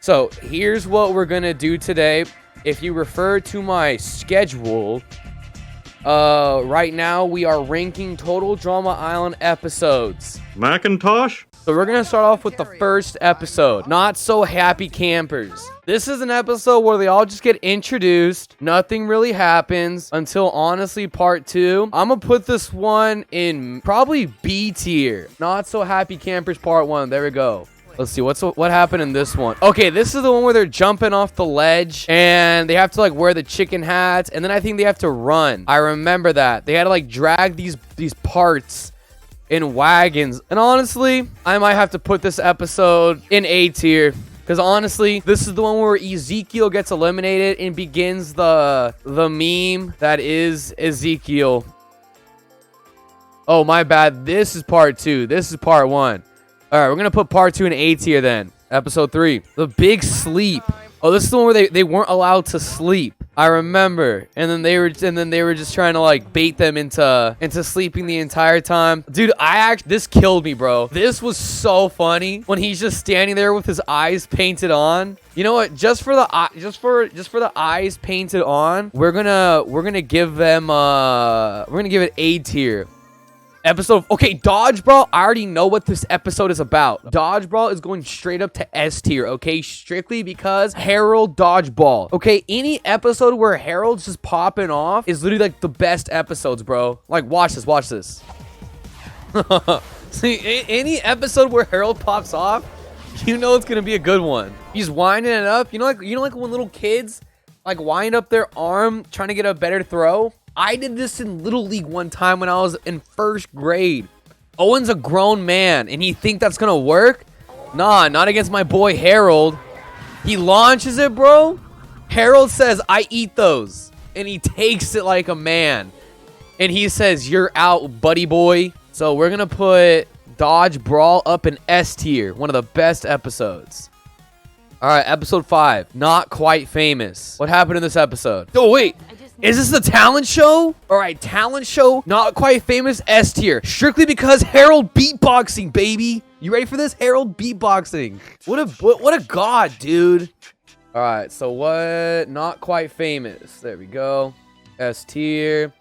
So here's what we're gonna do today. If you refer to my schedule, right now we are ranking Total Drama Island episodes. Macintosh? So we're gonna start off with the first episode, Not So Happy Campers. This is an episode where they all just get introduced. Nothing really happens until honestly part 2. I'm gonna put this one in probably B tier. Not So Happy Campers part 1. There we go. Let's see what happened in this one. Okay, this is the one where they're jumping off the ledge and they have to like wear the chicken hats, and then I think they have to run. I remember that. They had to like drag these parts in wagons. And honestly, I might have to put this episode in A tier. Because honestly, this is the one where Ezekiel gets eliminated and begins the meme that is Ezekiel. Oh, my bad. This is part 2. This is part 1. All right, we're going to put part 2 in A tier then. Episode 3. The Big Sleep. Oh, this is the one where they weren't allowed to sleep. I remember. And then they were just trying to like bait them into sleeping the entire time. Dude, this killed me, bro. This was so funny when he's just standing there with his eyes painted on. You know what? Just for the eyes painted on, we're gonna give it A tier. Okay, Dodgeball, I already know what this episode is about. Dodgeball is going straight up to S tier, okay? Strictly because Harold Dodgeball. Okay, any episode where Harold's just popping off is literally like the best episodes, bro. Like, watch this. See, any episode where Harold pops off, you know it's gonna be a good one. He's winding it up. You know like when little kids like wind up their arm trying to get a better throw? I did this in Little League one time when I was in 1st grade. Owen's a grown man, and he think that's gonna work? Nah, not against my boy Harold. He launches it, bro. Harold says, I eat those. And he takes it like a man. And he says, you're out, buddy boy. So we're gonna put Dodge Brawl up in S tier. One of the best episodes. Alright, episode 5. Not Quite Famous. What happened in this episode? Oh, wait. Is this the talent show? All right, talent show, Not Quite Famous, S tier. Strictly because Harold beatboxing, baby. You ready for this? Harold beatboxing. What a god, dude. All right, so what? Not Quite Famous. There we go. S tier.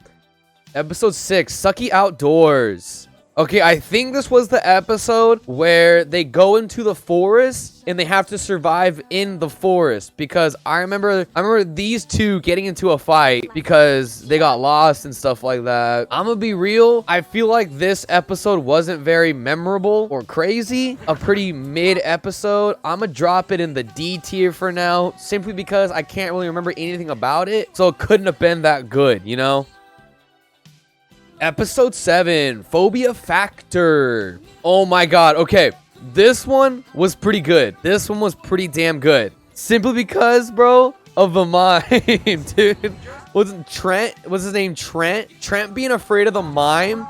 Episode 6, Sucky Outdoors. Okay, I think this was the episode where they go into the forest and they have to survive in the forest, because I remember these two getting into a fight because they got lost and stuff like that. I'm gonna be real, I feel like this episode wasn't very memorable or crazy. A pretty mid episode. I'm gonna drop it in the D tier for now, simply because I can't really remember anything about it, so it couldn't have been that good, you know? Episode 7, Phobia Factor. Oh my god, okay. This one was pretty good. This one was pretty damn good. Simply because, bro, of the mime, dude. Was his name Trent? Trent being afraid of the mime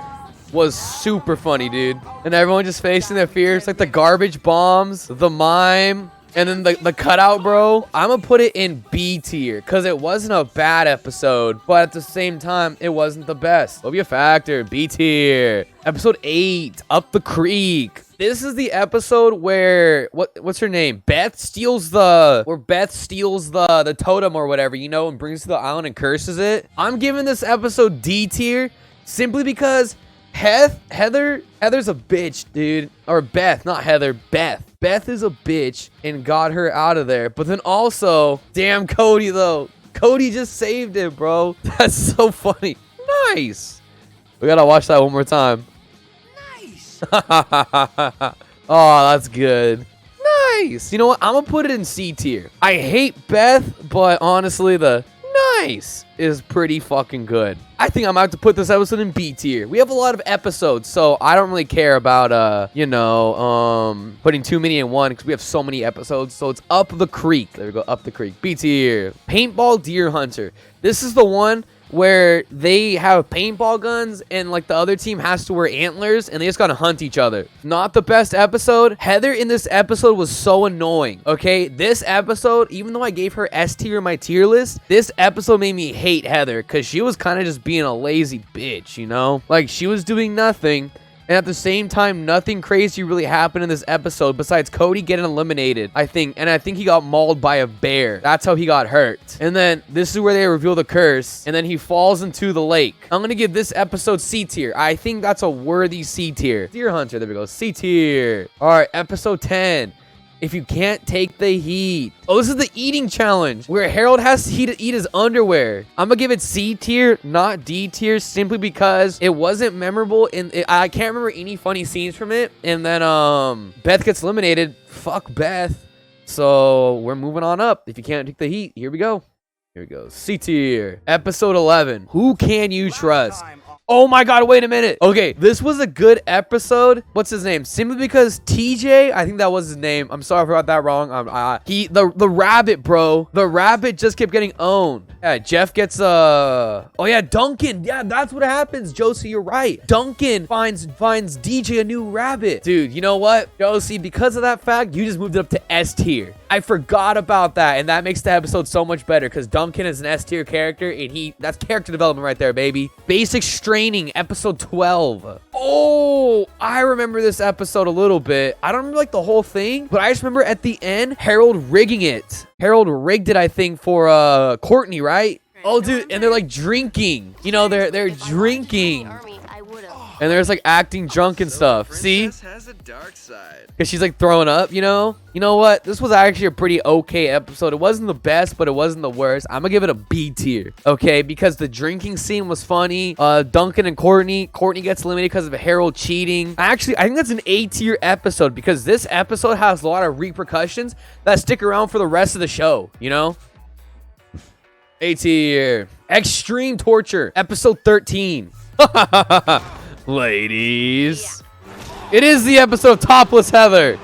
was super funny, dude. And everyone just facing their fears, like the garbage bombs, the mime, and then the cutout, bro. I'm gonna put it in B tier because it wasn't a bad episode, but at the same time, it wasn't the best. Phobia Factor, B tier. Episode 8, Up the Creek. This is the episode where what's her name? Beth steals the totem or whatever, you know, and brings it to the island and curses it. I'm giving this episode D tier simply because Heather's a bitch, dude. Or Beth, not Heather, Beth. Beth is a bitch and got her out of there. But then also, damn Cody, though. Cody just saved it, bro. That's so funny. Nice. We gotta watch that one more time. Nice. Oh, that's good. Nice. You know what? I'm gonna put it in C tier. I hate Beth, but honestly, the nice is pretty fucking good. I think I'm about to put this episode in B tier. We have a lot of episodes, so I don't really care about putting too many in one because we have so many episodes. So it's Up the Creek. There we go, Up the Creek. B tier. Paintball Deer Hunter. This is the one where they have paintball guns and like the other team has to wear antlers and they just gotta hunt each other. Not the best episode. Heather in this episode was so annoying. Okay, this episode, even though I gave her S tier in my tier list, this episode made me hate Heather because she was kind of just being a lazy bitch, you know? Like, she was doing nothing And at the same time, nothing crazy really happened in this episode besides Cody getting eliminated, I think. And I think he got mauled by a bear. That's how he got hurt. And then this is where they reveal the curse. And then he falls into the lake. I'm going to give this episode C tier. I think that's a worthy C tier. Deer Hunter. There we go. C tier. All right. Episode 10. If you can't take the heat. Oh, this is the eating challenge where Harold has to eat his underwear. I'm gonna give it C tier, not D tier, simply because it wasn't memorable and I can't remember any funny scenes from it. And then Beth gets eliminated. Fuck Beth. So we're moving on up. If you can't take the heat, here we go. Here we go. C tier. Episode 11. Who can you trust? Oh my god, wait a minute. Okay, this was a good episode. What's his name? Simply because TJ, I think that was his name. I'm sorry if I got that wrong. The rabbit, bro. The rabbit just kept getting owned. Yeah, Jeff gets oh yeah, Duncan. Yeah, that's what happens. Josie, you're right. Duncan finds DJ a new rabbit. Dude, you know what? Josie, because of that fact, you just moved it up to S tier. I forgot about that, and that makes the episode so much better because Duncan is an S tier character, and that's character development right there, baby. Basic Training, episode 12. Oh, I remember this episode a little bit. I don't remember like the whole thing, but I just remember at the end, Harold rigging it. Harold rigged it, I think, for Courtney, right? Oh, dude, and they're like drinking. You know, they're drinking. And there's like acting drunk and stuff. See? Has a dark side. Because she's like throwing up, you know? You know what? This was actually a pretty okay episode. It wasn't the best, but it wasn't the worst. I'm going to give it a B tier. Okay? Because the drinking scene was funny. Duncan and Courtney. Courtney gets eliminated because of Harold cheating. Actually, I think that's an A tier episode because this episode has a lot of repercussions that stick around for the rest of the show, you know? A tier. Extreme Torture. Episode 13. Ladies, it is the episode of Topless Heather.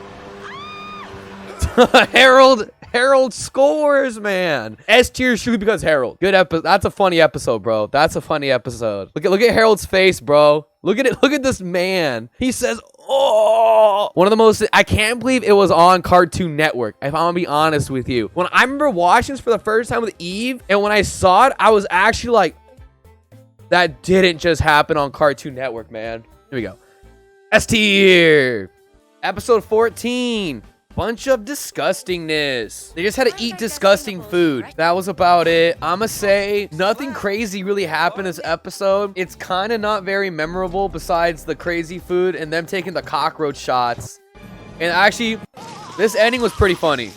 Harold scores, man. S tier should because Harold. Good episode. That's a funny episode, bro. That's a funny episode. Look at Harold's face, bro. Look at it. Look at this man. He says, "Oh." One of the most. I can't believe it was on Cartoon Network. If I'm gonna be honest with you, when I remember watching this for the first time with Eve, and when I saw it, I was actually like, that didn't just happen on Cartoon Network, man. Here we go. S tier. Episode 14. Bunch of disgustingness. They just had to eat disgusting food. That was about it. I'ma say nothing crazy really happened this episode. It's kind of not very memorable besides the crazy food and them taking the cockroach shots. And actually, this ending was pretty funny.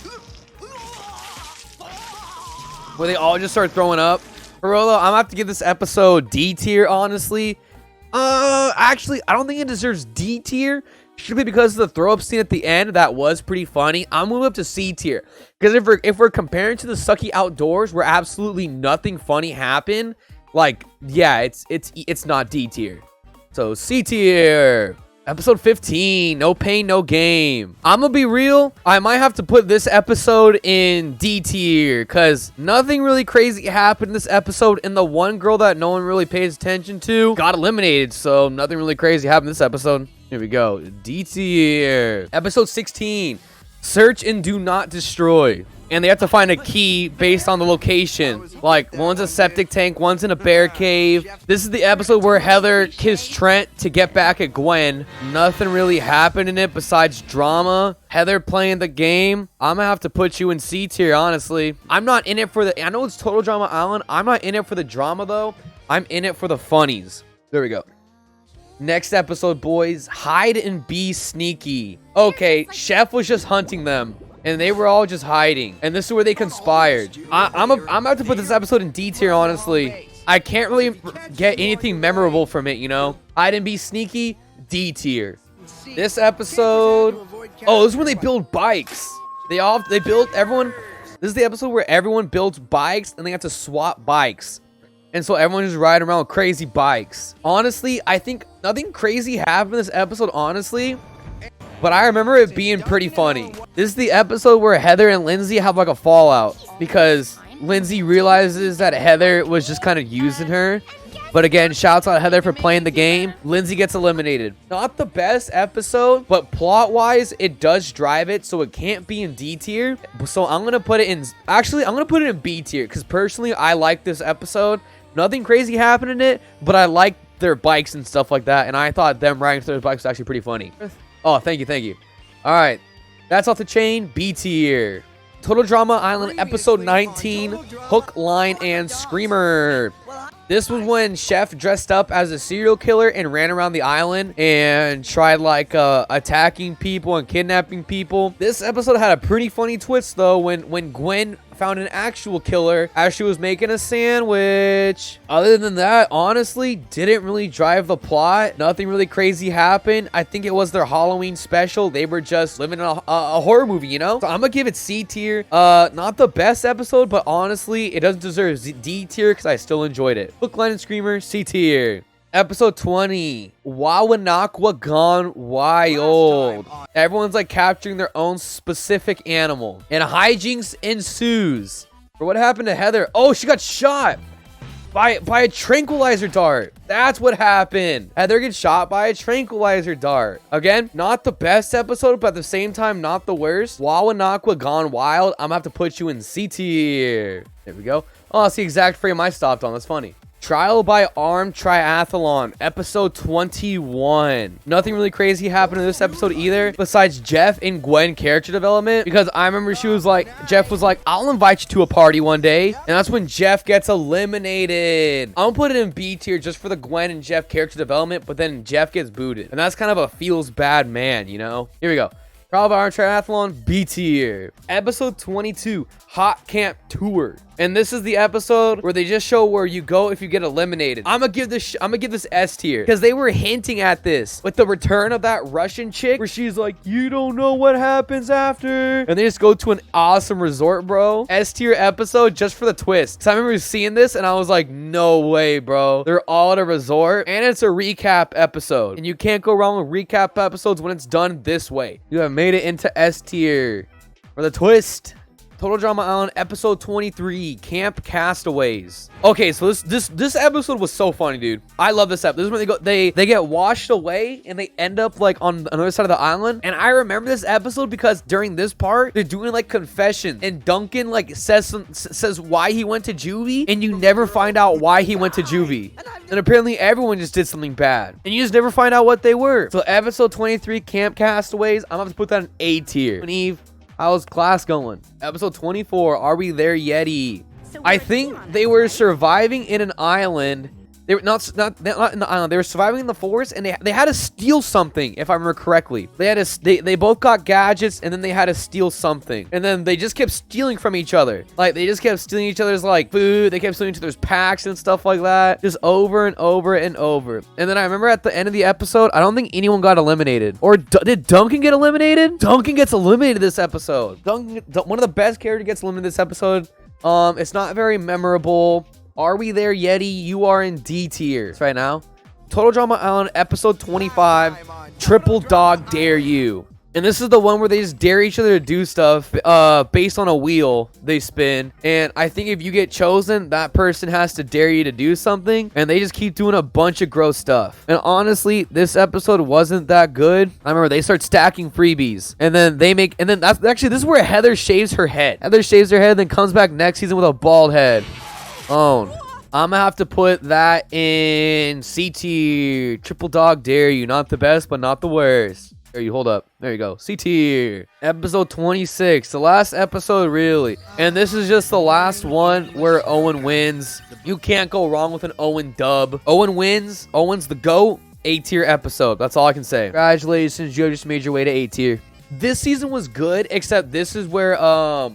Where they all just start throwing up. For real though, I'm gonna have to give this episode D tier, honestly. Actually, I don't think it deserves D tier. Strictly because of the throw up scene at the end, that was pretty funny. I'm moving up to C tier. Because if we're comparing to the sucky outdoors where absolutely nothing funny happened, like, yeah, it's not D tier. So C tier. Episode 15, No Pain, No Game. I'm gonna be real, I might have to put this episode in D tier because nothing really crazy happened in this episode, and the one girl that no one really pays attention to got eliminated, so nothing really crazy happened in this episode. Here we go, D tier. Episode 16, Search and Do Not Destroy. And they have to find a key based on the location. Like, one's a septic tank, one's in a bear cave. This is the episode where Heather kissed Trent to get back at Gwen. Nothing really happened in it besides drama. Heather playing the game. I'm gonna have to put you in C tier, honestly. I'm not in it for the... I know it's Total Drama Island. I'm not in it for the drama, though. I'm in it for the funnies. There we go. Next episode, boys. Hide and be sneaky. Okay, Chef was just hunting them. And they were all just hiding. And this is where they conspired. I'm about to put this episode in D tier, honestly. I can't really get anything memorable from it, you know? Hide and be sneaky, D tier. This episode... Oh, this is where they build bikes. They build... Everyone... This is the episode where everyone builds bikes and they have to swap bikes. And so everyone just riding around with crazy bikes. Honestly, I think nothing crazy happened in this episode, honestly. But I remember it being pretty funny. This is the episode where Heather and Lindsay have like a fallout. Because Lindsay realizes that Heather was just kind of using her. But again, shouts out Heather for playing the game. Lindsay gets eliminated. Not the best episode, but plot-wise, it does drive it. So it can't be in D tier. So I'm going to put it in... Actually, I'm going to put it in B tier. Because personally, I like this episode. Nothing crazy happened in it. But I like their bikes and stuff like that. And I thought them riding through their bikes was actually pretty funny. Oh, thank you. All right. That's off the chain. B tier. Total Drama Island episode 19, Hook, Line, and Screamer. This was when Chef dressed up as a serial killer and ran around the island and tried like attacking people and kidnapping people. This episode had a pretty funny twist though when Gwen found an actual killer as she was making a sandwich. Other than that, honestly, didn't really drive the plot. Nothing really crazy happened. I think it was their Halloween special. They were just living in a horror movie, you know? So I'm gonna give it C tier. Not the best episode, but honestly, it doesn't deserve D tier because I still enjoyed it. Hook, Line, and Screamer, C tier. Episode 20, Wawanakwa Gone Wild. Everyone's like capturing their own specific animal, and hijinks ensues. For what happened to Heather? Oh, she got shot by a tranquilizer dart. That's what happened. Heather gets shot by a tranquilizer dart. Again, not the best episode, but at the same time, not the worst. Wawanakwa Gone Wild. I'm gonna have to put you in C tier. There we go. Oh, that's the exact frame I stopped on. That's funny. Trial by Armed Triathlon, episode 21. Nothing really crazy happened in this episode either, besides Jeff and Gwen character development, because I remember Jeff was like, I'll invite you to a party one day, and that's when Jeff gets eliminated. I'm gonna put it in B tier just for the Gwen and Jeff character development, but then Jeff gets booted, and that's kind of a feels bad man, you know? Here we go. Trial by Armed Triathlon, B tier. Episode 22, Hot Camp Tour. And this is the episode where they just show where you go if you get eliminated. I'm gonna give this S tier because they were hinting at this with the return of that Russian chick where she's like, you don't know what happens after. And they just go to an awesome resort, bro. S tier episode just for the twist. So I remember seeing this and I was like, no way, bro. They're all at a resort and it's a recap episode. And you can't go wrong with recap episodes when it's done this way. You have made it into S tier for the twist. Total Drama Island episode 23, Camp Castaways. Okay, so this episode was so funny, dude. I love this episode. This is when they get washed away and they end up like on another side of the island. And I remember this episode because during this part they're doing like confessions and Duncan like says why he went to juvie and you never find out why he went to juvie. And apparently everyone just did something bad and you just never find out what they were. So episode 23, Camp Castaways, I'm gonna have to put that in A tier. And Eve, how's class going? Episode 24, Are We There Yeti? I think they were surviving in an island. They were not in the island. They were surviving in the forest, and they had to steal something, if I remember correctly. They both got gadgets, and then they had to steal something. And then they just kept stealing from each other. Like, they just kept stealing each other's, like, food. They kept stealing each other's packs and stuff like that. Just over and over and over. And then I remember at the end of the episode, I don't think anyone got eliminated. Or did Duncan get eliminated? Duncan gets eliminated this episode. One of the best characters gets eliminated this episode. It's not very memorable. Are We There Yeti? You are in D tier right now. Total Drama Island episode 25, Triple Dog Dare You. And this is the one where they just dare each other to do stuff based on a wheel they spin. And I think if you get chosen, that person has to dare you to do something. And they just keep doing a bunch of gross stuff. And honestly, this episode wasn't that good. I remember they start stacking freebies. And then that's actually, this is where Heather shaves her head. Heather shaves her head, then comes back next season with a bald head. I'm gonna have to put that in C tier. Triple Dog Dare You. Not the best, but not the worst. There you hold up. There you go. C tier. Episode 26. The last episode, really. And this is just the last one where Owen wins. You can't go wrong with an Owen dub. Owen wins. Owen's the GOAT. A tier episode. That's all I can say. Congratulations. You just made your way to A tier. This season was good, except this is where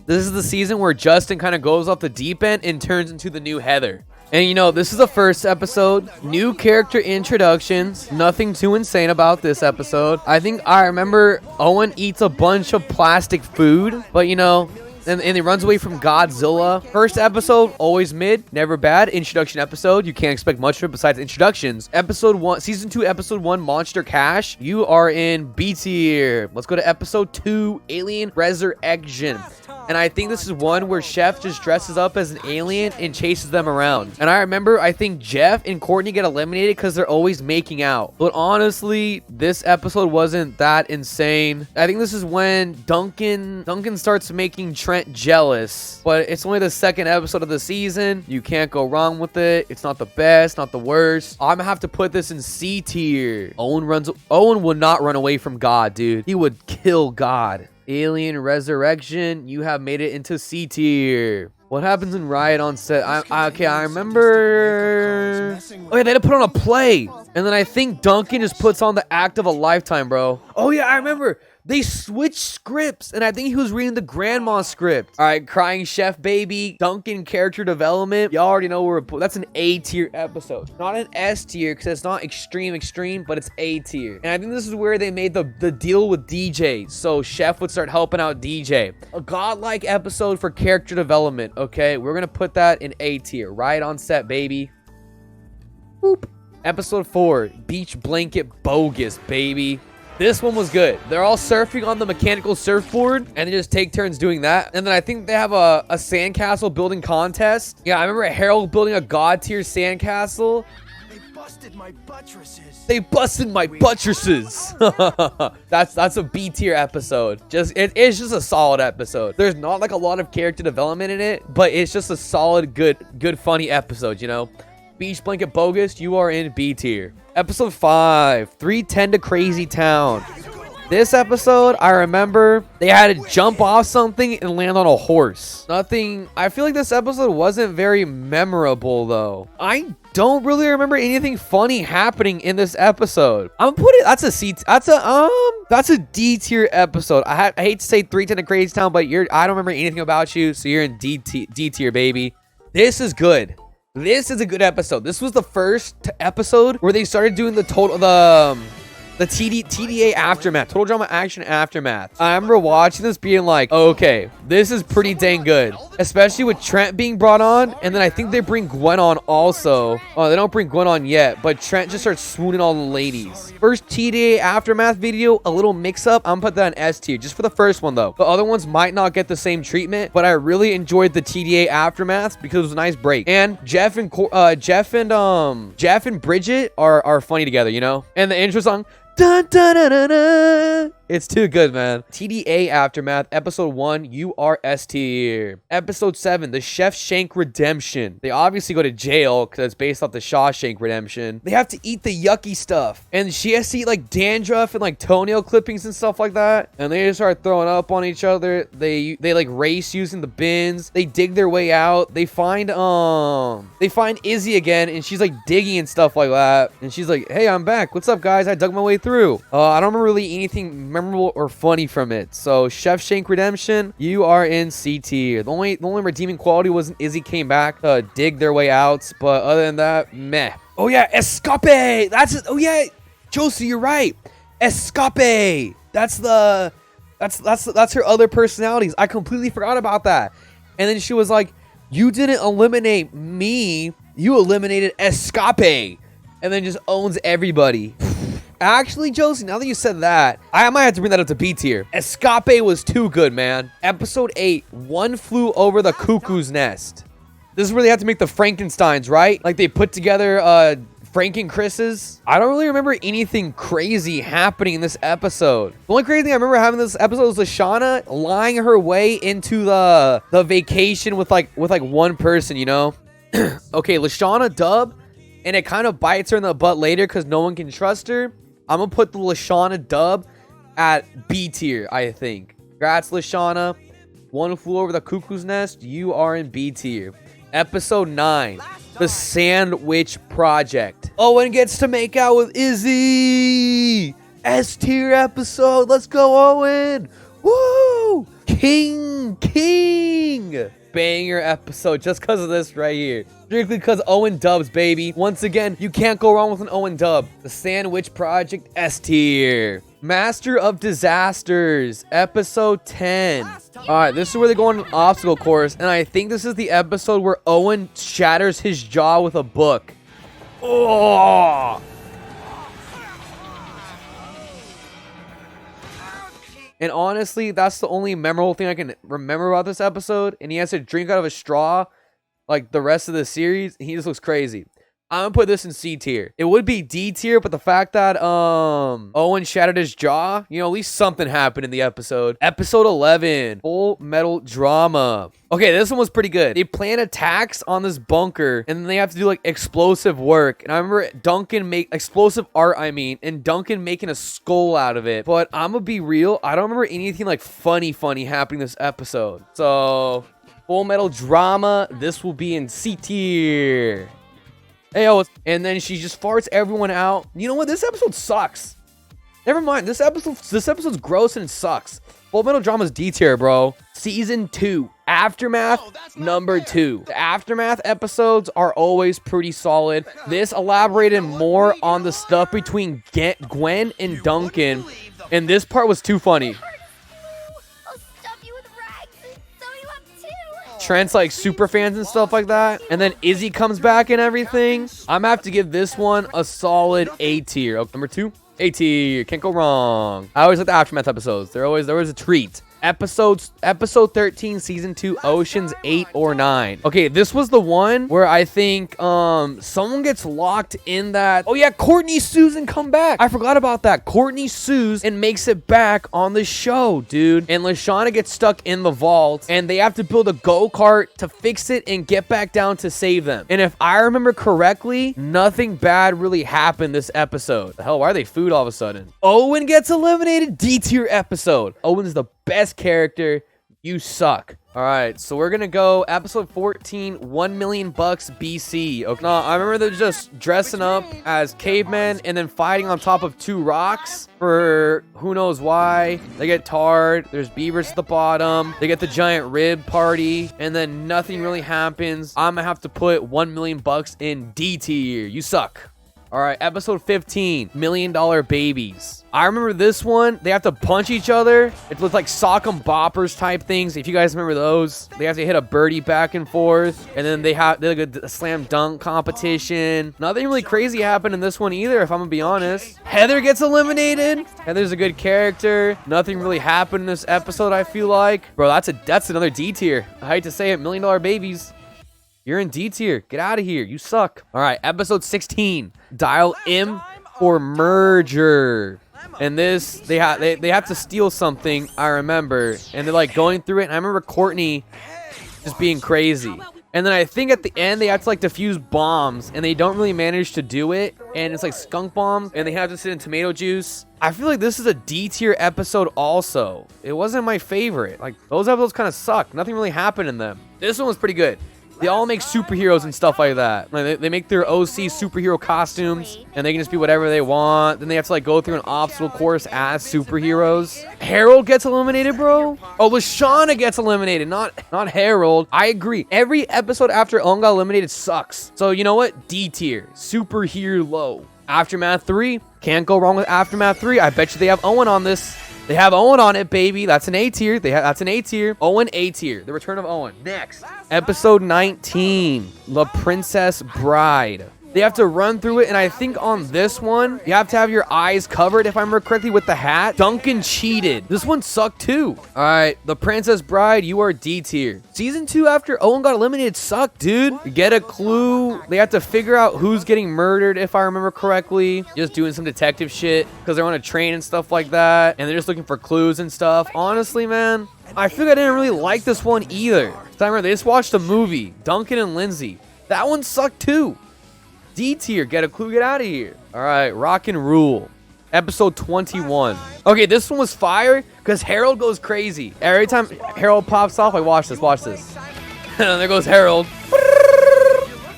this is the season where Justin kind of goes off the deep end and turns into the new Heather. And you know, this is the first episode, new character introductions, nothing too insane about this episode. I think I remember Owen eats a bunch of plastic food, but you know, and he runs away from Godzilla. First episode, always mid, never bad. Introduction episode, you can't expect much from it besides introductions. Episode 1, season 2, episode 1, Monster Cash. You are in B tier. Let's go to episode 2, Alien Resurrection. And I think this is one where Chef just dresses up as an alien and chases them around. And I remember, I think Jeff and Courtney get eliminated because they're always making out. But honestly, this episode wasn't that insane. I think this is when Duncan starts making Trent jealous. But it's only the second episode of the season. You can't go wrong with it. It's not the best, not the worst. I'm gonna have to put this in C tier. Owen would not run away from God, dude. He would kill God. Alien Resurrection, you have made it into C tier. What happens in Riot on set? I remember. Oh yeah, they had to put on a play. And then I think Duncan just puts on the act of a lifetime, bro. Oh yeah, I remember. They switched scripts, and I think he was reading the grandma script. All right, Crying Chef Baby, Duncan character development. Y'all already know that's an A tier episode. Not an S tier, because it's not extreme, but it's A tier. And I think this is where they made the deal with DJ, so Chef would start helping out DJ. A godlike episode for character development, okay? We're going to put that in A tier. Right on set, baby. Boop. Episode 4, Beach Blanket Bogus, baby. This one was good. They're all surfing on the mechanical surfboard, and they just take turns doing that. And then I think they have a sandcastle building contest. Yeah, I remember Harold building a god tier sandcastle. They busted my buttresses. That's a B tier episode. It's just a solid episode. There's not like a lot of character development in it, but it's just a solid, good funny episode, you know? Beach Blanket Bogus, you are in B tier. Episode 5, 310 to Crazy Town. This episode, I remember they had to jump off something and land on a horse. I feel like this episode wasn't very memorable though. I don't really remember anything funny happening in this episode. I'm gonna put it, that's a D tier episode. I hate to say 310 to Crazy Town, but I don't remember anything about you, so you're in D tier, baby. This is good. This is a good episode. This was the first episode where they started doing the TDA aftermath, total drama action aftermath. I remember watching this being like, okay, this is pretty dang good, especially with Trent being brought on. And then I think they bring Gwen on also. Oh, they don't bring Gwen on yet, but Trent just starts swooning all the ladies. First TDA aftermath video, a little mix up. I'm gonna put that in S tier just for the first one though. The other ones might not get the same treatment, but I really enjoyed the TDA aftermath because it was a nice break. And Jeff and Bridget are funny together, you know. And the intro song. Dun, dun, dun, dun, dun. It's too good, man. TDA Aftermath, Episode 1, you are S tier. Episode 7, The Chef Shank Redemption. They obviously go to jail because it's based off the Shawshank Redemption. They have to eat the yucky stuff. And she has to eat like dandruff and like toenail clippings and stuff like that. And they just start throwing up on each other. They like race using the bins. They dig their way out. They find Izzy again, and she's like digging and stuff like that. And she's like, hey, I'm back. What's up, guys? I dug my way through. I don't remember really anything memorable or funny from it. So Chef Shank Redemption, you are in C tier. The only redeeming quality was Izzy came back to dig their way out, but other than that, meh. Oh yeah, Escape. That's it. Oh yeah, Josie, you're right. Escape. That's her other personalities. I completely forgot about that. And then she was like, you didn't eliminate me, you eliminated Escape. And then just owns everybody. Actually, Josie, now that you said that, I might have to bring that up to B tier. Escape was too good, man. Episode 8, One Flew Over the Cuckoo's Nest. This is where they have to make the Frankensteins, right? Like they put together Franken Chris's. I don't really remember anything crazy happening in this episode. The only crazy thing I remember having in this episode was Lashana lying her way into the vacation with like one person, you know? Okay, Lashana dub, and it kind of bites her in the butt later because no one can trust her. I'm going to put the Lashana dub at B tier, I think. Congrats, Lashana. One Flew Over the Cuckoo's Nest. You are in B tier. Episode 9. The Sandwich Project. Owen gets to make out with Izzy. S tier episode. Let's go, Owen. Woo! King. Banger episode just because of this right here. Strictly because Owen dubs, baby. Once again, you can't go wrong with an Owen dub. The Sandwich Project, S tier. Master of Disasters, episode 10. Alright, this is where they go on an obstacle course, and I think this is the episode where Owen shatters his jaw with a book. Oh! And honestly, that's the only memorable thing I can remember about this episode. And he has to drink out of a straw like the rest of the series. He just looks crazy. I'm gonna put this in C tier. It would be D tier, but the fact that Owen shattered his jaw, you know, at least something happened in the episode. Episode 11, Full Metal Drama. Okay, this one was pretty good. They plan attacks on this bunker, and then they have to do like explosive work. And I remember Duncan make explosive art, and Duncan making a skull out of it. But I'm gonna be real, I don't remember anything like funny happening this episode. So Full Metal Drama, this will be in C tier. Hey, and then she just farts everyone out. You know what? This episode sucks. Never mind. This episode's gross and it sucks. Full Metal Drama's D tier, bro. Season 2, Aftermath, number 2. The Aftermath episodes are always pretty solid. This elaborated more on the stuff between Gwen and Duncan, and this part was too funny. Trent's like super fans and stuff like that, and then Izzy comes back and everything. I'm gonna have to give this one a solid A tier. Oh, number 2, A tier. Can't go wrong. I always like the Aftermath episodes. They're always a treat. Episode 13, season 2, Oceans 8 or 9. Okay, this was the one where I think someone gets locked in that. Oh yeah, Courtney Susan come back. I forgot about that. Courtney sues and makes it back on the show, dude. And Lashana gets stuck in the vault, and they have to build a go-kart to fix it and get back down to save them. And if I remember correctly, nothing bad really happened this episode. The hell, why are they food all of a sudden? Owen gets eliminated. D tier episode. Owen's the best character. You suck. All right, so we're gonna go episode 14, 1 million bucks BC. Okay, no, I remember they're just dressing up as cavemen and then fighting on top of 2 rocks for who knows why. They get tarred. There's beavers at the bottom. They get the giant rib party, and then nothing really happens. I'm gonna have to put 1 million bucks in D tier. You suck. All right, episode 15, $1 Million Babies. I remember this one. They have to punch each other. It looks like sock'em boppers type things. If you guys remember those, they have to hit a birdie back and forth, and then they have a slam dunk competition. Nothing really crazy happened in this one either, if I'm gonna be honest. Heather gets eliminated. Heather's a good character. Nothing really happened in this episode, I feel like. Bro, that's another D tier. I hate to say it, $1 Million Babies. You're in D tier. Get out of here. You suck. All right, episode 16. Dial M for merger. And this, they have to steal something, I remember. And they're like going through it. And I remember Courtney just being crazy. And then I think at the end, they have to like defuse bombs. And they don't really manage to do it. And it's like skunk bombs. And they have to sit in tomato juice. I feel like this is a D tier episode also. It wasn't my favorite. Like, those episodes kind of suck. Nothing really happened in them. This one was pretty good. They all make superheroes and stuff like that. Like they make their OC superhero costumes, and they can just be whatever they want. Then they have to like go through an obstacle course as superheroes. Harold gets eliminated, bro. Oh, Lashana gets eliminated, not Harold. I agree. Every episode after Owen got eliminated sucks. So you know what? D tier, superhero low. Aftermath 3, can't go wrong with Aftermath 3. I bet you they have Owen on this. They have Owen on it, baby. That's an A tier. That's an A tier. Owen, A tier. The Return of Owen. Next. Episode 19. The Princess Bride. They have to run through it, and I think on this one, you have to have your eyes covered, if I remember correctly, with the hat. Duncan cheated. This one sucked, too. All right, The Princess Bride, you are D tier. Season 2 after Owen got eliminated sucked, dude. You get a clue. They have to figure out who's getting murdered, if I remember correctly. Just doing some detective shit, because they're on a train and stuff like that, and they're just looking for clues and stuff. Honestly, man, I feel like I didn't really like this one either. I remember they just watched a movie, Duncan and Lindsay. That one sucked, too. D tier, get a clue, get out of here. All right, Rock and Rule. Episode 21. Okay, this one was fire because Harold goes crazy. Every time Harold pops off, I watch this. And there goes Harold.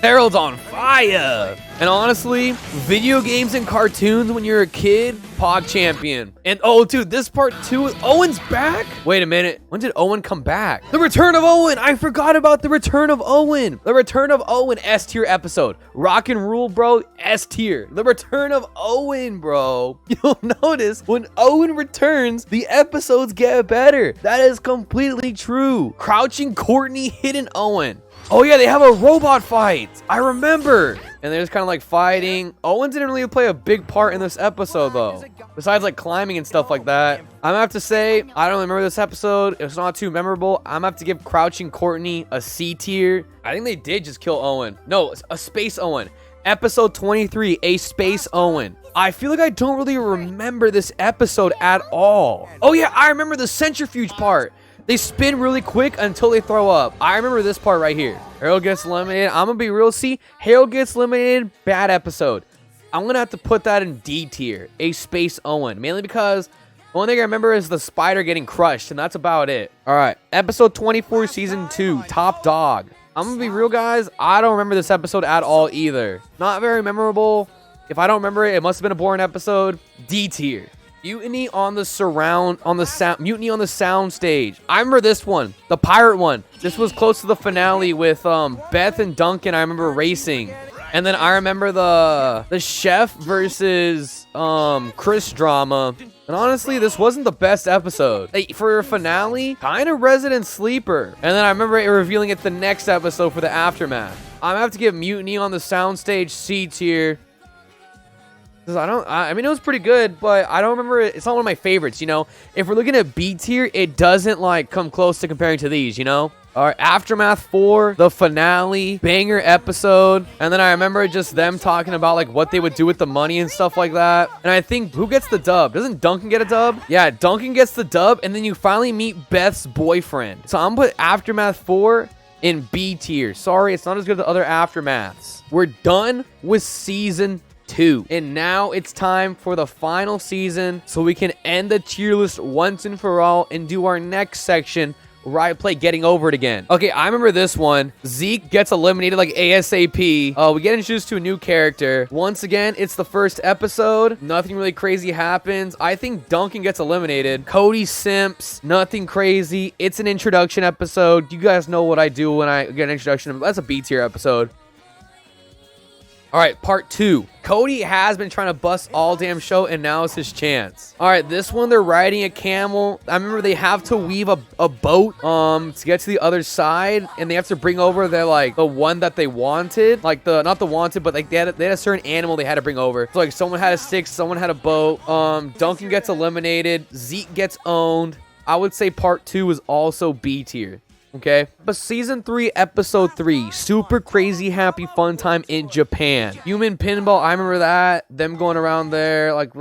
Harold's on fire. And honestly, video games and cartoons when you're a kid, Pog Champion. And oh, dude, this part 2, Owen's back? Wait a minute. When did Owen come back? The Return of Owen. I forgot about The Return of Owen. The Return of Owen, S tier episode. Rock and Rule, bro, S tier. The Return of Owen, bro. You'll notice when Owen returns, the episodes get better. That is completely true. Crouching Courtney, Hidden Owen. Oh yeah, they have a robot fight. I remember. And they're just kind of like fighting. Owen didn't really play a big part in this episode though, besides like climbing and stuff like that. I'm gonna have to say, I don't remember this episode. It's not too memorable. I'm gonna have to give Crouching Courtney a C tier. I think they did just kill Owen. No, a Space Owen. Episode 23, a Space Owen. I feel like I don't really remember this episode at all. Oh yeah, I remember the centrifuge part. They spin really quick until they throw up. I remember this part right here. Harold gets eliminated. I'm gonna be real. See, Harold gets eliminated. Bad episode. I'm gonna have to put that in D tier. A Space Owen. Mainly because the only thing I remember is the spider getting crushed, and that's about it. All right, episode 24, season 2, Top Dog. I'm gonna be real, guys. I don't remember this episode at all either. Not very memorable. If I don't remember it, it must have been a boring episode. D tier. Mutiny on the Mutiny on the sound stage. I remember this one, the pirate one. This was close to the finale with Beth and Duncan. I remember racing. And then I remember the chef versus Chris drama. And honestly, this wasn't the best episode. For a finale, kind of Resident Sleeper. And then I remember it revealing it the next episode for the aftermath. I'm gonna have to give Mutiny on the soundstage C tier. I mean, it was pretty good, but I don't remember it. It's not one of my favorites, you know? If we're looking at B tier, it doesn't, like, come close to comparing to these, you know? All right, Aftermath 4, the finale, banger episode. And then I remember just them talking about, like, what they would do with the money and stuff like that. And I think, who gets the dub? Doesn't Duncan get a dub? Yeah, Duncan gets the dub, and then you finally meet Beth's boyfriend. So I'm gonna put Aftermath 4 in B tier. Sorry, it's not as good as the other Aftermaths. We're done with season 2. And now it's time for the final season so we can end the tier list once and for all and do our next section where I play Getting Over It Again. Okay, I remember this one. Zeke gets eliminated like ASAP. We get introduced to a new character. Once again, it's the first episode. Nothing really crazy happens. I think Duncan gets eliminated. Cody simps. Nothing crazy. It's an introduction episode. You guys know what I do when I get an introduction. That's a B tier episode. All right, part 2. Cody has been trying to bust all damn show, and now is his chance. All right, this one, they're riding a camel. I remember they have to weave a boat to get to the other side, and they have to bring over their, like, the one that they wanted. Like, not the wanted, but, like, they had a certain animal they had to bring over. So, like, someone had a stick, someone had a boat. Duncan gets eliminated. Zeke gets owned. I would say part 2 is also B tier. Okay, but season 3, episode 3, super crazy happy fun time in Japan. Human pinball, I remember that. Them going around there, like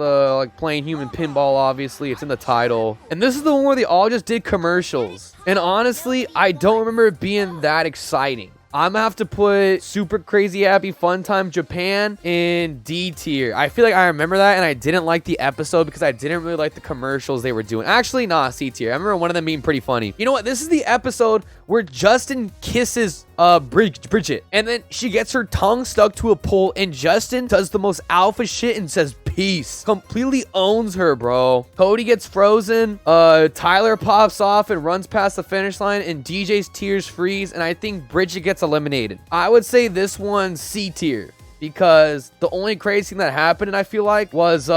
playing human pinball. Obviously, it's in the title. And this is the one where they all just did commercials. And honestly, I don't remember it being that exciting. I'm gonna have to put super crazy happy fun time Japan in D tier. I feel like I remember that, and I didn't like the episode because I didn't really like the commercials they were doing. Actually, nah, C tier. I remember one of them being pretty funny. You know what? This is the episode where Justin kisses Bridget, and then she gets her tongue stuck to a pole, and Justin does the most alpha shit and says peace. Completely owns her, bro. Cody gets frozen. Tyler pops off and runs past the finish line, and DJ's tears freeze, and I think Bridget gets eliminated. I would say this one's C tier. Because the only crazy thing that happened, and I feel like, was,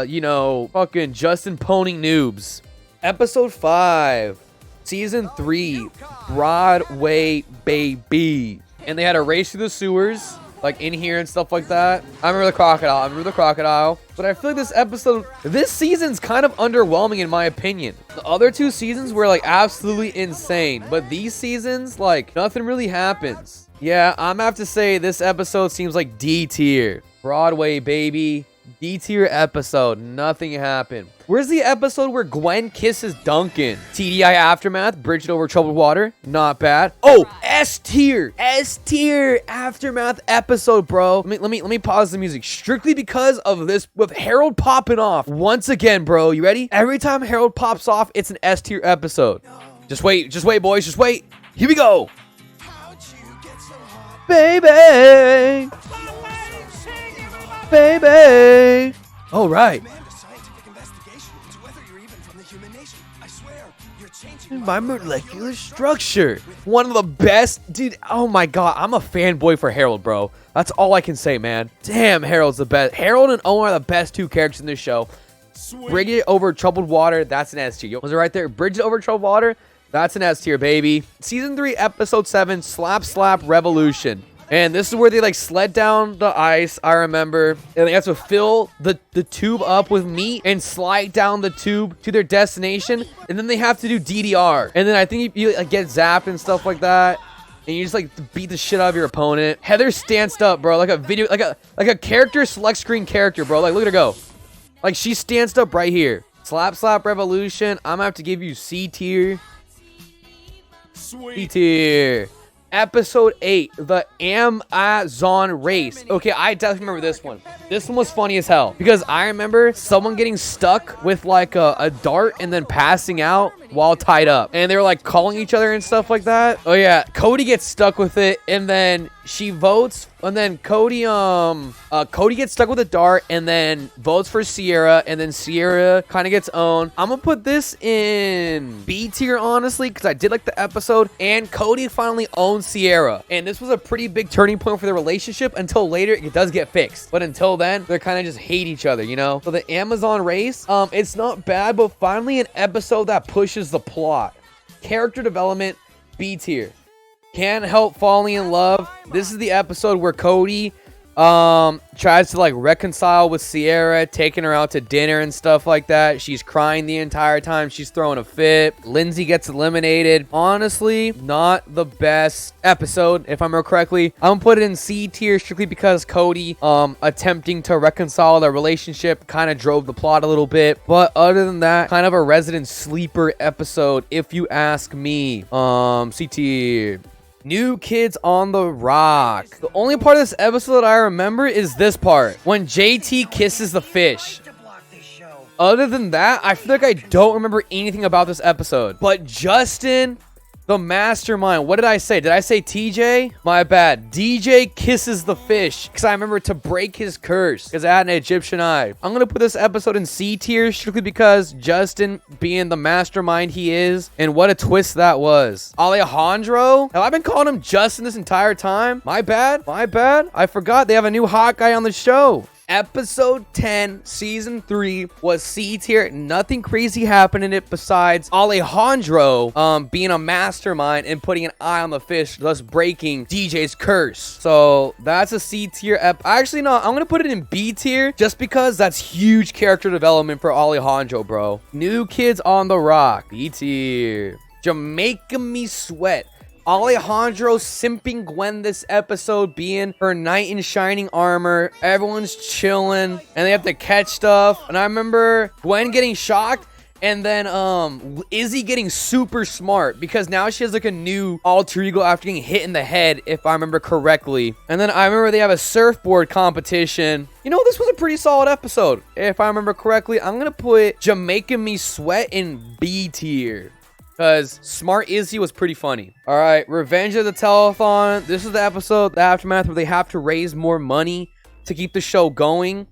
you know, fucking Justin poning noobs. Episode 5. Season 3, Broadway Baby. And they had a race through the sewers, like in here and stuff like that. I remember the crocodile. But I feel like this season's kind of underwhelming in my opinion. The other 2 seasons were like absolutely insane. But these seasons, like, nothing really happens. Yeah, I'm gonna have to say this episode seems like D tier. Broadway Baby. D tier episode. Nothing happened. Where's the episode where Gwen kisses Duncan? TDI Aftermath. Bridget over troubled water. Not bad. Oh, S tier. S tier Aftermath episode, bro. Let me pause the music. Strictly because of this, with Harold popping off. Once again, bro. You ready? Every time Harold pops off, it's an S tier episode. Just wait, boys. Just wait. Here we go. Baby. Baby. All right. My molecular structure. One of the best. Dude, oh my god. I'm a fanboy for Harold, bro. That's all I can say, man. Damn, Harold's the best. Harold and Owen are the best 2 characters in this show. Bridget over troubled water. That's an S tier. Was it right there? Bridget over troubled water. That's an S tier, baby. Season 3, episode 7, Slap Slap Revolution. And this is where they like sled down the ice, I remember. And they have to fill the tube up with meat and slide down the tube to their destination. And then they have to do DDR. And then I think you like, get zapped and stuff like that. And you just like beat the shit out of your opponent. Heather stanced up, bro. Like a video, like a character select screen character, bro. Like look at her go. Like she stanced up right here. Slap Slap Revolution. I'm gonna have to give you C tier. C tier. Episode 8, the Amazon race. Okay, I definitely remember this one. This one was funny as hell because I remember someone getting stuck with like a dart and then passing out while tied up. And they were like calling each other and stuff like that. Oh yeah, Cody gets stuck with it and then she votes. And then Cody gets stuck with a dart and then votes for Sierra. And then Sierra kind of gets owned. I'm gonna put this in B tier, honestly, because I did like the episode. And Cody finally owns Sierra. And this was a pretty big turning point for their relationship until later it does get fixed. But until then, they're kind of just hate each other, you know? So the Amazon race, it's not bad, but finally an episode that pushes the plot. Character development, B tier. Can't help falling in love. This is the episode where Cody tries to like reconcile with Sierra, taking her out to dinner and stuff like that. She's crying the entire time. She's throwing a fit. Lindsay gets eliminated. Honestly, not the best episode, if I remember correctly. I'm gonna put it in C tier strictly because Cody attempting to reconcile their relationship kind of drove the plot a little bit. But other than that, kind of a resident sleeper episode, if you ask me. C tier. New Kids on the Rock. The only part of this episode that I remember is this part. When JT kisses the fish. Other than that, I feel like I don't remember anything about this episode. But Justin, the mastermind. What did I say? Did I say TJ? My bad. DJ kisses the fish. Because I remember to break his curse. Because I had an Egyptian eye. I'm going to put this episode in C tier strictly because Justin being the mastermind he is. And what a twist that was. Alejandro? Have I been calling him Justin this entire time? My bad. My bad. I forgot they have a new hot guy on the show. Episode 10, season 3 was C tier. Nothing crazy happened in it besides Alejandro being a mastermind and putting an eye on the fish, thus breaking DJ's curse. So that's a C tier actually, no, I'm gonna put it in B tier just because that's huge character development for Alejandro, bro. New Kids on the Rock, B tier. Jamaica Me Sweat. Alejandro simping Gwen this episode, being her knight in shining armor. Everyone's chilling and they have to catch stuff. And I remember Gwen getting shocked and then Izzy getting super smart because now she has like a new alter ego after getting hit in the head, if I remember correctly. And then I remember they have a surfboard competition. You know, this was a pretty solid episode, if I remember correctly. I'm gonna put Jamaica Me Sweat in B tier. Because Smart Izzy was pretty funny. All right, Revenge of the Telethon. This is the episode, the aftermath, where they have to raise more money to keep the show going.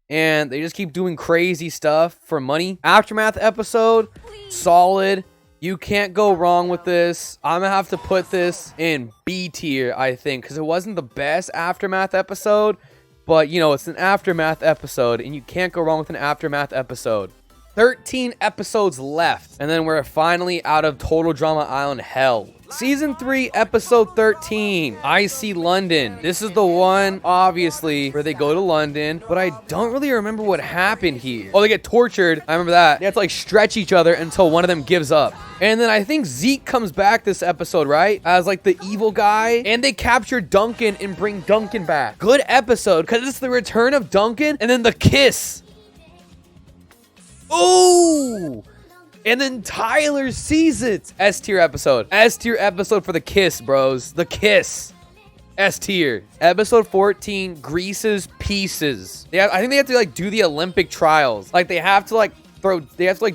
And they just keep doing crazy stuff for money. Aftermath episode, solid. You can't go wrong with this. I'm going to have to put this in B tier, I think. Because it wasn't the best Aftermath episode. But, you know, it's an Aftermath episode. And you can't go wrong with an Aftermath episode. 13 episodes left, and then we're finally out of Total Drama Island hell. Season 3, episode 13, I See London. This is the one, obviously, where they go to London, but I don't really remember what happened here. Oh, they get tortured. I remember that. They have to, like, stretch each other until one of them gives up. And then I think Zeke comes back this episode, right? As, like, the evil guy. And they capture Duncan and bring Duncan back. Good episode, because it's the return of Duncan, and then the kiss. Ooh! And then Tyler sees it. S tier episode. S tier episode for the kiss, bros. The kiss. S tier. Episode 14, Grease's Pieces. I think they have to like do the Olympic trials. Like they have to like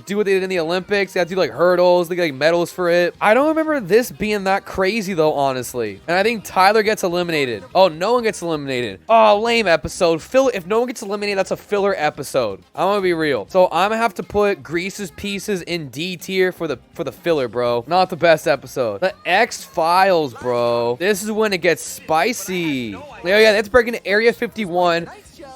do what they did in the Olympics. They have to do like hurdles. They get like medals for it. I don't remember this being that crazy though, honestly. And I think Tyler gets eliminated. Oh, no one gets eliminated. Oh, lame episode. If no one gets eliminated, that's a filler episode. I'm gonna be real. So I'm gonna have to put Grease's Pieces in D tier for the filler, bro. Not the best episode. The X-Files, bro. This is when it gets spicy. Oh yeah, they have to break into Area 51.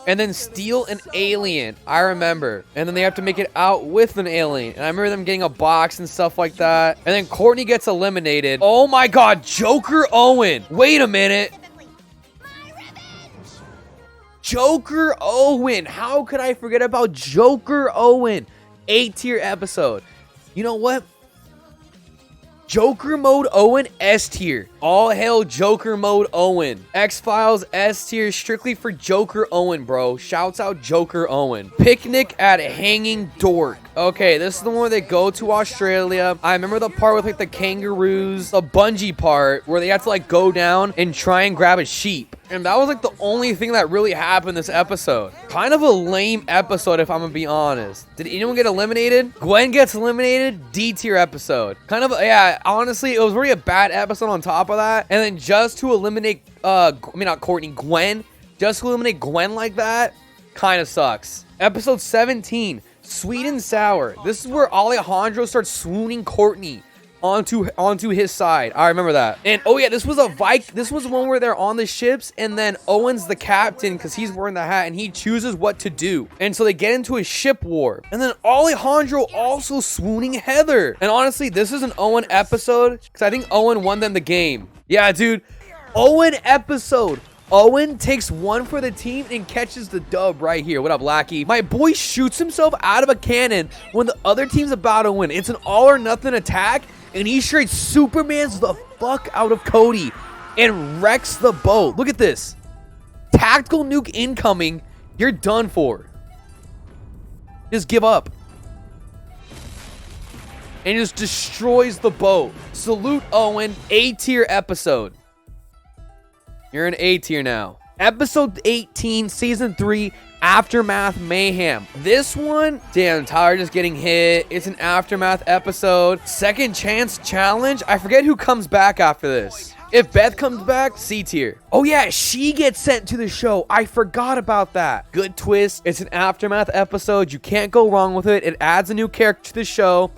And then steal an alien, I remember. And then they have to make it out with an alien. And I remember them getting a box and stuff like that. And then Courtney gets eliminated. Oh my god, Joker Owen. Wait a minute. Joker Owen. How could I forget about Joker Owen? 8-tier episode. You know what? Joker Mode Owen, S tier. All hail Joker Mode Owen. X-Files, S tier, strictly for Joker Owen, bro. Shouts out Joker Owen. Picnic at Hanging Dork. Okay, this is the one where they go to Australia. I remember the part with like the kangaroos, the bungee part, where they have to like go down and try and grab a sheep. And that was like the only thing that really happened this episode. Kind of a lame episode, if I'm gonna be honest. Did anyone get eliminated? Gwen gets eliminated. D tier episode. Kind of, yeah, honestly, it was really a bad episode on top of that. And then just to eliminate, not Courtney, Gwen. Just to eliminate Gwen like that, kind of sucks. Episode 17, Sweet and Sour. This is where Alejandro starts swooning Courtney onto his side. I remember that. And oh yeah, this was one where they're on the ships, and then Owen's the captain because he's wearing the hat and he chooses what to do. And so they get into a ship war. And then Alejandro also swooning Heather. And honestly, this is an Owen episode because I think Owen won them the game. Yeah, dude. Owen episode. Owen takes one for the team and catches the dub right here. What up, Lackey? My boy shoots himself out of a cannon when the other team's about to win. It's an all or nothing attack, and he straight Supermans the fuck out of Cody and wrecks the boat. Look at this. Tactical nuke incoming. You're done for. Just give up. And just destroys the boat. Salute Owen. A-tier episode. You're an A tier now. Episode 18, Season 3, Aftermath Mayhem. This one, damn, Tyler just getting hit. It's an Aftermath episode. Second Chance Challenge. I forget who comes back after this. If Beth comes back, C tier. Oh yeah, she gets sent to the show. I forgot about that. Good twist. It's an Aftermath episode. You can't go wrong with it. It adds a new character to the show.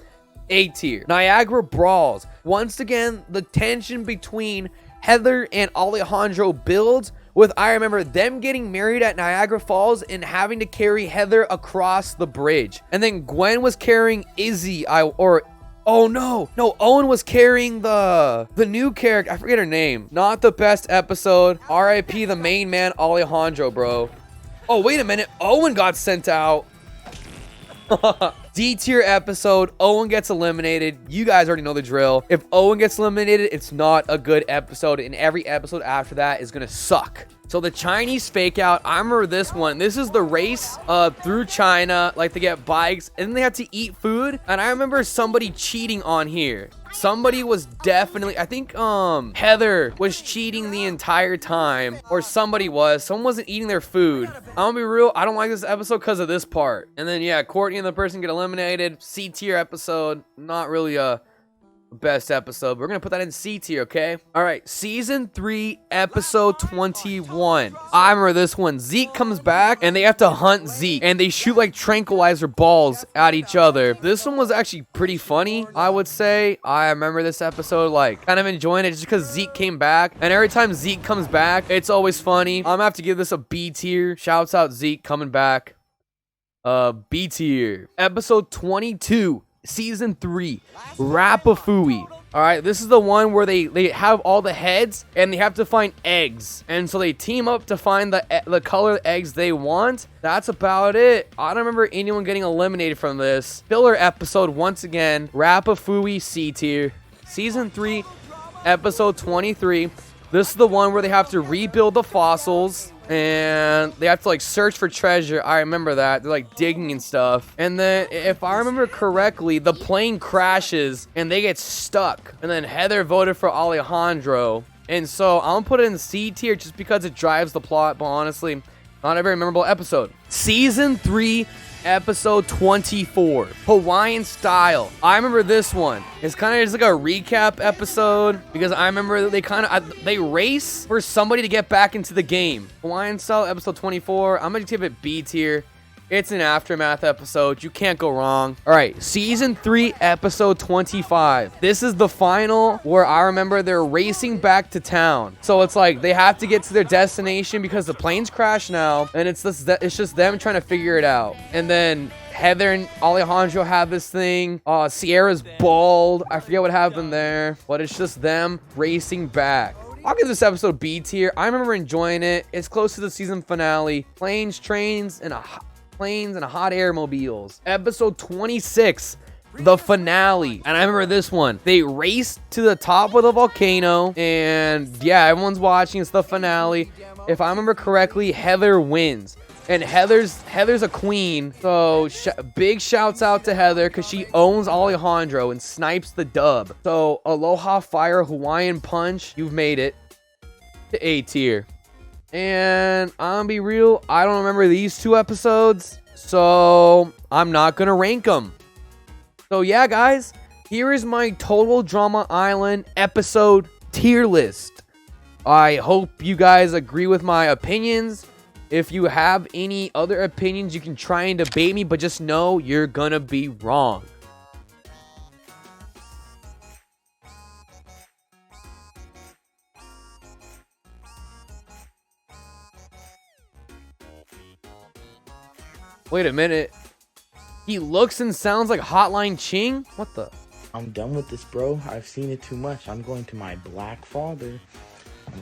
A tier. Niagara Brawls. Once again, the tension between Heather and Alejandro builds with, I remember them getting married at Niagara Falls and having to carry Heather across the bridge. And then Gwen was carrying Izzy, Owen was carrying the new character. I forget her name. Not the best episode. RIP the main man, Alejandro, bro. Oh, wait a minute. Owen got sent out. D tier episode. Owen gets eliminated. You guys already know the drill. If Owen gets eliminated, it's not a good episode, and every episode after that is gonna suck. So the Chinese fake out, I remember this one. This is the race through China, like they get bikes and then they have to eat food. And I remember somebody cheating on here. Somebody was definitely, I think Heather was cheating the entire time, or someone wasn't eating their food. I'm gonna be real, I don't like this episode because of this part. And then yeah, Courtney and the person get eliminated. C tier episode, not really a best episode. We're gonna put that in C tier, okay? All right, Season 3, Episode 21. I remember this one. Zeke comes back, and they have to hunt Zeke, and they shoot like tranquilizer balls at each other. This one was actually pretty funny, I would say. I remember this episode, like, kind of enjoying it just because Zeke came back, and every time Zeke comes back, it's always funny. I'm gonna have to give this a B tier. Shouts out Zeke coming back. B tier. Episode 22. Season 3, Rapafui. All right, this is the one where they have all the heads and they have to find eggs, and so they team up to find the color of eggs they want. That's about it. I don't remember anyone getting eliminated from this filler episode. Once again, Rapafui, C tier. Season 3, Episode 23. This is the one where they have to rebuild the fossils and they have to like search for treasure. I remember that. They're like digging and stuff. And then if I remember correctly, the plane crashes and they get stuck. And then Heather voted for Alejandro. And so I'm gonna put it in C tier just because it drives the plot, but honestly, not a very memorable episode. Season 3, Episode 24, Hawaiian Style. I remember this one. It's kind of just like a recap episode because I remember that they race for somebody to get back into the game. Hawaiian Style, Episode 24. I'm gonna give it B tier. It's an Aftermath episode. You can't go wrong. All right, Season 3, Episode 25. This is the final where I remember they're racing back to town. So it's like they have to get to their destination because the planes crash now, and it's just them trying to figure it out. And then Heather and Alejandro have this thing. Sierra's bald. I forget what happened there, but it's just them racing back. I'll give this episode B tier. I remember enjoying it. It's close to the season finale. Planes, trains, and hot air mobiles. Episode 26. The finale. And I remember this one. They race to the top of the volcano. And yeah, everyone's watching. It's the finale. If I remember correctly, Heather wins. And Heather's a queen. So big shouts out to Heather because she owns Alejandro and snipes the dub. So Aloha Fire Hawaiian Punch. You've made it to A tier. And I'm gonna be real. I don't remember these 2 episodes. So I'm not going to rank them. So yeah, guys, here is my Total Drama Island episode tier list. I hope you guys agree with my opinions. If you have any other opinions, you can try and debate me, but just know you're gonna be wrong. Wait a minute. He looks and sounds like Hotline Ching? What the? I'm done with this, bro. I've seen it too much. I'm going to my black father.